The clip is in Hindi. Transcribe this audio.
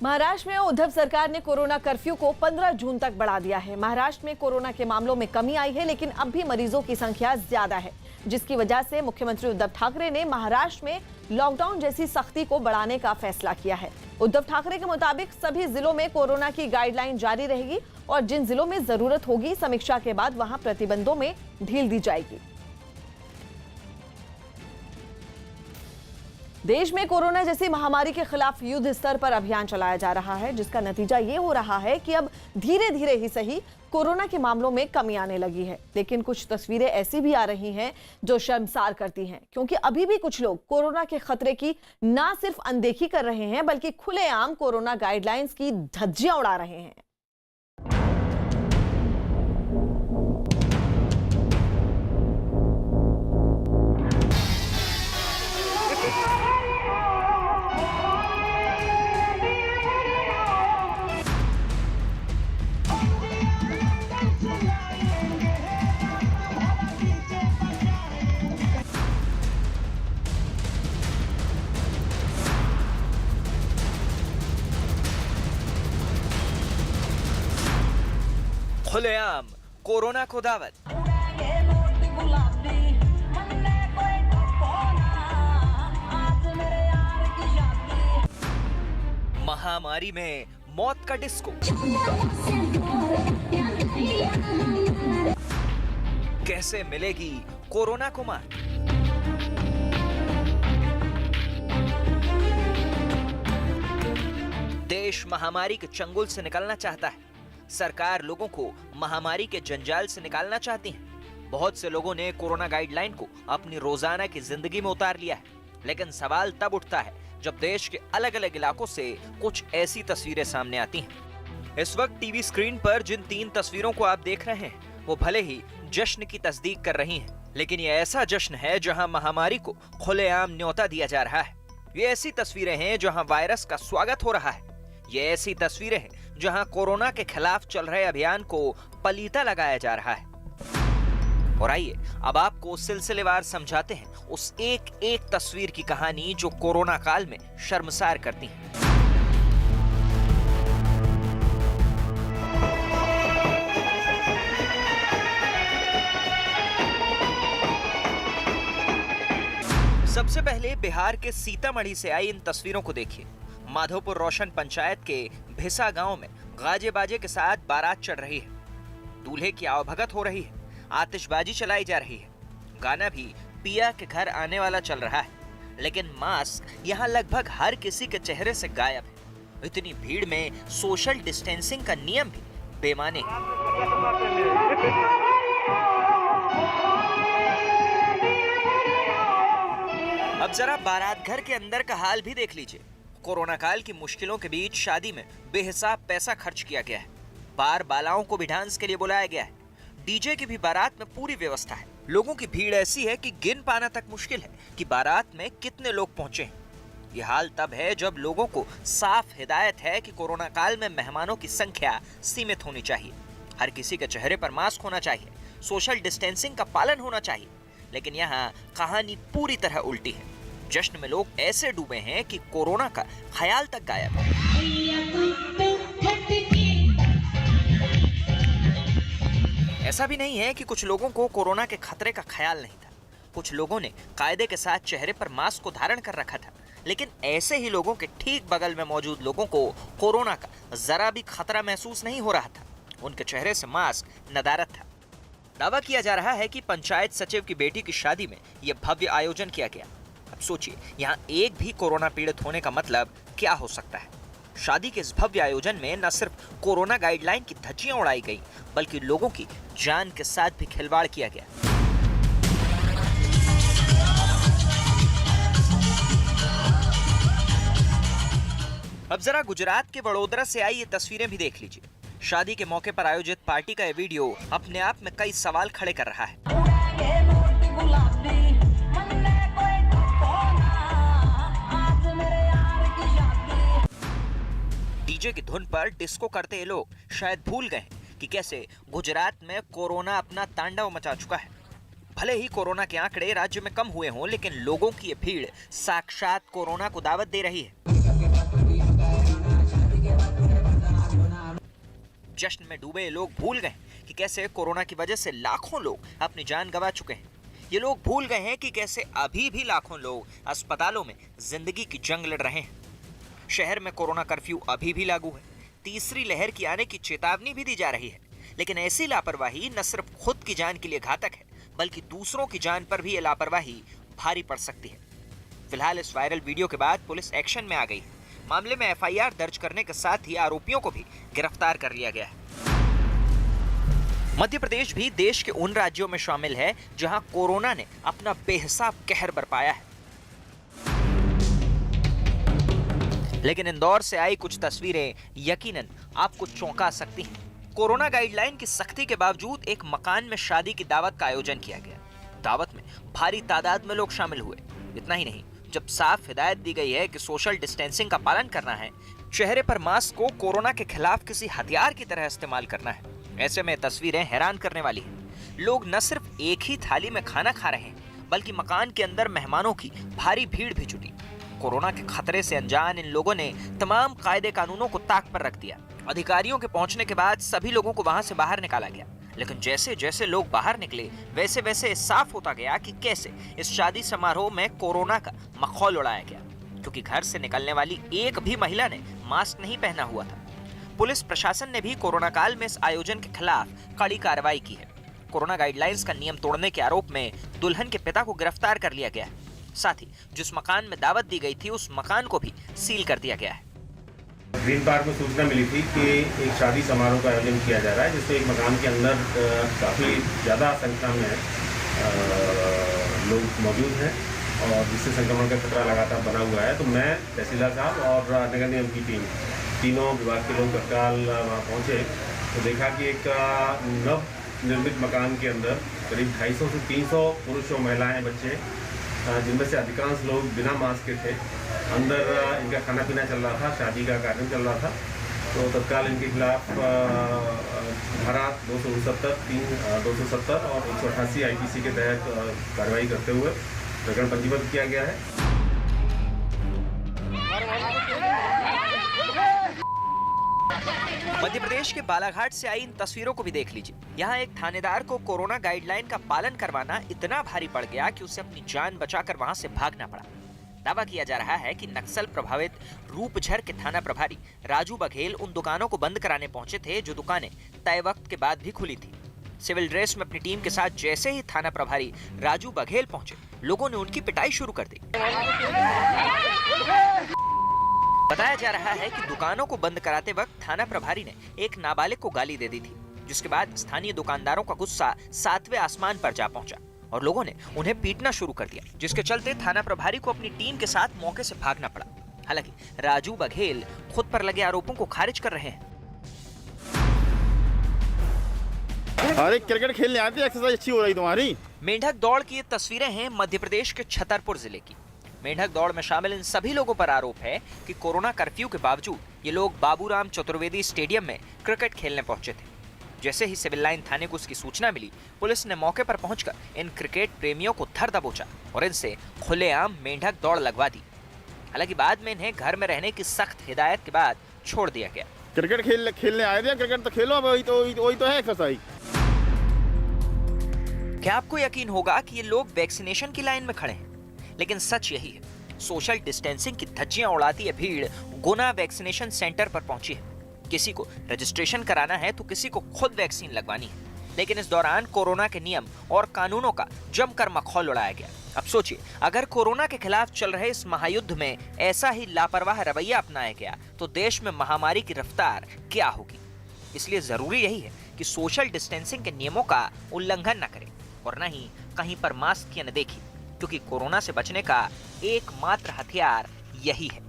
महाराष्ट्र में उद्धव सरकार ने कोरोना कर्फ्यू को 15 जून तक बढ़ा दिया है। महाराष्ट्र में कोरोना के मामलों में कमी आई है, लेकिन अब भी मरीजों की संख्या ज्यादा है, जिसकी वजह से मुख्यमंत्री उद्धव ठाकरे ने महाराष्ट्र में लॉकडाउन जैसी सख्ती को बढ़ाने का फैसला किया है। उद्धव ठाकरे के मुताबिक सभी जिलों में कोरोना की गाइडलाइन जारी रहेगी और जिन जिलों में जरूरत होगी समीक्षा के बाद वहां प्रतिबंधों में ढील दी जाएगी। देश में कोरोना जैसी महामारी के खिलाफ युद्ध स्तर पर अभियान चलाया जा रहा है, जिसका नतीजा ये हो रहा है कि अब धीरे धीरे ही सही कोरोना के मामलों में कमी आने लगी है। लेकिन कुछ तस्वीरें ऐसी भी आ रही हैं जो शर्मसार करती हैं, क्योंकि अभी भी कुछ लोग कोरोना के खतरे की ना सिर्फ अनदेखी कर रहे हैं बल्कि खुलेआम कोरोना गाइडलाइंस की धज्जियां उड़ा रहे हैं। खुलेआम कोरोना को दावत। महामारी में मौत का डिस्को। कैसे मिलेगी कोरोना को मात? देश महामारी के चंगुल से निकलना चाहता है। सरकार लोगों को महामारी के जंजाल से निकालना चाहती है। बहुत से लोगों ने कोरोना गाइडलाइन को अपनी रोजाना की जिंदगी में उतार लिया है, लेकिन सवाल तब उठता है जब देश के अलग अलग इलाकों से कुछ ऐसी तस्वीरें सामने आती हैं। इस वक्त टीवी स्क्रीन पर जिन 3 तस्वीरों को आप देख रहे हैं वो भले ही जश्न की तस्दीक कर रही हैं, लेकिन ये ऐसा जश्न है जहां महामारी को खुलेआम न्योता दिया जा रहा है। ये ऐसी तस्वीरें हैं जहां वायरस का स्वागत हो रहा है। ये ऐसी तस्वीरें हैं जहां कोरोना के खिलाफ चल रहे अभियान को पलीता लगाया जा रहा है। और आइए अब आपको सिलसिलेवार समझाते हैं उस एक एक तस्वीर की कहानी जो कोरोना काल में शर्मसार करती है। सबसे पहले बिहार के सीतामढ़ी से आई इन तस्वीरों को देखिए। माधोपुर रोशन पंचायत के भिसा गांव में गाजे बाजे के साथ बारात चढ़ रही है। दूल्हे की आवभगत हो रही है, आतिशबाजी चलाई जा रही है, गाना भी पिया के घर आने वाला चल रहा है, लेकिन मास्क यहाँ लगभग हर किसी के चेहरे से गायब है। इतनी भीड़ में सोशल डिस्टेंसिंग का नियम भी बेमाने है। अब जरा बारात घर के अंदर का हाल भी देख लीजिए। कोरोना काल की मुश्किलों के बीच शादी में बेहिसाब पैसा खर्च किया गया है। बार बालाओं को भी डांस के लिए बुलाया गया है। डीजे की भी बारात में पूरी व्यवस्था है। लोगों की भीड़ ऐसी है कि गिन पाना तक मुश्किल है कि बारात में कितने लोग पहुंचे हैं। ये हाल तब है जब लोगों को साफ हिदायत है कि कोरोना काल में मेहमानों की संख्या सीमित होनी चाहिए, हर किसी के चेहरे पर मास्क होना चाहिए, सोशल डिस्टेंसिंग का पालन होना चाहिए। लेकिन यहाँ कहानी पूरी तरह उल्टी है। जश्न में लोग ऐसे डूबे हैं कि कोरोना का ख्याल तक गायब है। ऐसा भी नहीं है कि कुछ लोगों को कोरोना के खतरे का ख्याल नहीं था। कुछ लोगों ने कायदे के साथ चेहरे पर मास्क को धारण कर रखा था, लेकिन ऐसे ही लोगों के ठीक बगल में मौजूद लोगों को कोरोना का जरा भी खतरा महसूस नहीं हो रहा था। उनके चेहरे से मास्क नदारत था। दावा किया जा रहा है कि पंचायत सचिव की बेटी की शादी में यह भव्य आयोजन किया गया। अब सोचिए, यहाँ एक भी कोरोना पीड़ित होने का मतलब क्या हो सकता है। शादी के इस भव्य आयोजन में न सिर्फ कोरोना गाइडलाइन की धज्जियां उड़ाई गई, बल्कि लोगों की जान के साथ भी खिलवाड़ किया गया। अब जरा गुजरात के वडोदरा से आई ये तस्वीरें भी देख लीजिए। शादी के मौके पर आयोजित पार्टी का ये वीडियो अपने आप में कई सवाल खड़े कर रहा है। डीजे की धुन पर डिस्को करते ये लोग शायद भूल गए कि कैसे गुजरात में कोरोना अपना तांडव मचा चुका है। भले ही कोरोना के आंकड़े राज्य में कम हुए हों, लेकिन लोगों की ये भीड़ साक्षात कोरोना को दावत दे रही है। जश्न में डूबे लोग भूल गए कि कैसे कोरोना की वजह से लाखों लोग अपनी जान गंवा चुके हैं। ये लोग भूल गए हैं कि कैसे अभी भी लाखों लोग अस्पतालों में जिंदगी की जंग लड़ रहे हैं। शहर में कोरोना कर्फ्यू अभी भी लागू है। तीसरी लहर की आने की चेतावनी भी दी जा रही है, लेकिन ऐसी लापरवाही न सिर्फ खुद की जान के लिए घातक है, बल्कि दूसरों की जान पर भी ये लापरवाही भारी पड़ सकती है। फिलहाल इस वायरल वीडियो के बाद पुलिस एक्शन में आ गई है। मामले में एफआईआर दर्ज करने के साथ ही आरोपियों को भी गिरफ्तार कर लिया गया है। मध्य प्रदेश भी देश के उन राज्यों में शामिल है जहां कोरोना ने अपना बेहिसाब कहर बरपाया है। लेकिन इंदौर से आई कुछ तस्वीरें यकीनन आपको चौंका सकती हैं। कोरोना गाइडलाइन की सख्ती के बावजूद एक मकान में शादी की दावत का आयोजन किया गया। दावत में भारी तादाद में लोग शामिल हुए। इतना ही नहीं, जब साफ हिदायत दी गई है कि सोशल डिस्टेंसिंग का पालन करना है, चेहरे पर मास्क को कोरोना के खिलाफ किसी हथियार की तरह इस्तेमाल करना है, ऐसे में तस्वीरें हैरान करने वाली हैं। लोग न सिर्फ एक ही थाली में खाना खा रहे हैं, बल्कि मकान के अंदर मेहमानों की भारी भीड़ भी जुटी। कोरोना के खतरे से अनजान इन लोगों ने तमाम कायदे कानूनों को ताक पर रख दिया। अधिकारियों के पहुंचने के बाद सभी लोगों को वहां से बाहर निकाला गया, लेकिन जैसे जैसे लोग बाहर निकले वैसे वैसे साफ होता गया कि कैसे इस शादी समारोह में कोरोना का मखौल उड़ाया गया, क्योंकि घर से निकलने वाली एक भी महिला ने मास्क नहीं पहना हुआ था। पुलिस प्रशासन ने भी कोरोना काल में इस आयोजन के खिलाफ कड़ी कार्रवाई की है। कोरोना गाइडलाइंस का नियम तोड़ने के आरोप में दुल्हन के पिता को गिरफ्तार कर लिया गया है। साथ ही जिस मकान में दावत दी गई थी उस मकान को भी सील कर दिया गया है। ग्रीन पार्क में सूचना मिली थी कि एक शादी समारोह का आयोजन किया जा रहा है, जिसमें एक मकान के अंदर काफ़ी ज़्यादा संख्या में लोग मौजूद हैं और जिससे संक्रमण का खतरा लगातार बना हुआ है। तो मैं तहसीलदार साहब और नगर निगम की टीम, तीनों विभाग के लोग तत्काल वहाँ पहुँचे तो देखा कि एक नव निर्मित मकान के अंदर करीब 250 से 300 पुरुष और महिलाएँ, बच्चे, जिनमें से अधिकांश लोग बिना मास्क के थे। अंदर इनका खाना पीना चल रहा था, शादी का कार्यक्रम चल रहा था। तो तत्काल इनके खिलाफ धारा 269, 270 और 188 आईपीसी के तहत कार्रवाई करते हुए प्रकरण पंजीबद्ध किया गया है। मध्य प्रदेश के बालाघाट से आई इन तस्वीरों को भी देख लीजिए। यहाँ एक थानेदार को कोरोना गाइडलाइन का पालन करवाना इतना भारी पड़ गया कि उसे अपनी जान बचाकर वहाँ से भागना पड़ा। दावा किया जा रहा है कि नक्सल प्रभावित रूपझर के थाना प्रभारी राजू बघेल उन दुकानों को बंद कराने पहुंचे थे जो दुकानें तय वक्त के बाद भी खुली थी। सिविल ड्रेस में अपनी टीम के साथ जैसे ही थाना प्रभारी राजू बघेल पहुंचे, लोगों ने उनकी पिटाई शुरू कर दी। बताया जा रहा है कि दुकानों को बंद कराते वक्त थाना प्रभारी ने एक नाबालिग को गाली दे दी थी, जिसके बाद स्थानीय दुकानदारों का गुस्सा 7वें आसमान पर जा पहुंचा और लोगों ने उन्हें पीटना शुरू कर दिया, जिसके चलते थाना प्रभारी को अपनी टीम के साथ मौके से भागना पड़ा। हालांकि राजू बघेल खुद पर लगे आरोपों को खारिज कर रहे हैं। अरे क्रिकेट खेलने आती है, एक्सरसाइज अच्छी हो रही तुम्हारी। मेंढक दौड़ की ये तस्वीरें हैं मध्य प्रदेश के छतरपुर जिले की। मेंढक दौड़ में शामिल इन सभी लोगों पर आरोप है कि कोरोना कर्फ्यू के बावजूद ये लोग बाबूराम चतुर्वेदी स्टेडियम में क्रिकेट खेलने पहुंचे थे। जैसे ही सिविल लाइन थाने को उसकी सूचना मिली, पुलिस ने मौके पर पहुंचकर इन क्रिकेट प्रेमियों को धर दबोचा और इनसे खुलेआम मेंढक दौड़ लगवा दी। हालांकि बाद में इन्हें घर में रहने की सख्त हिदायत के बाद छोड़ दिया गया। क्रिकेट खेलने आए थे, क्रिकेट तो खेलो, वही तो है एक्सरसाइज। क्या आपको यकीन होगा कि ये लोग वैक्सीनेशन की लाइन में खड़े हैं? लेकिन सच यही है, सोशल डिस्टेंसिंग की धज्जियां उड़ाती है भीड़ गुना वैक्सीनेशन सेंटर पर पहुंची है। किसी को रजिस्ट्रेशन कराना है तो किसी को खुद वैक्सीन लगवानी है। लेकिन इस दौरान कोरोना के नियम और कानूनों का जमकर मखौल उड़ाया गया। अब सोचिए, अगर कोरोना के खिलाफ चल रहे इस महायुद्ध में ऐसा ही लापरवाह रवैया अपनाया गया तो देश में महामारी की रफ्तार क्या होगी। इसलिए जरूरी यही है कि सोशल डिस्टेंसिंग के नियमों का उल्लंघन न करें और न ही कहीं पर मास्क की अनदेखी, क्योंकि कोरोना से बचने का एकमात्र हथियार यही है।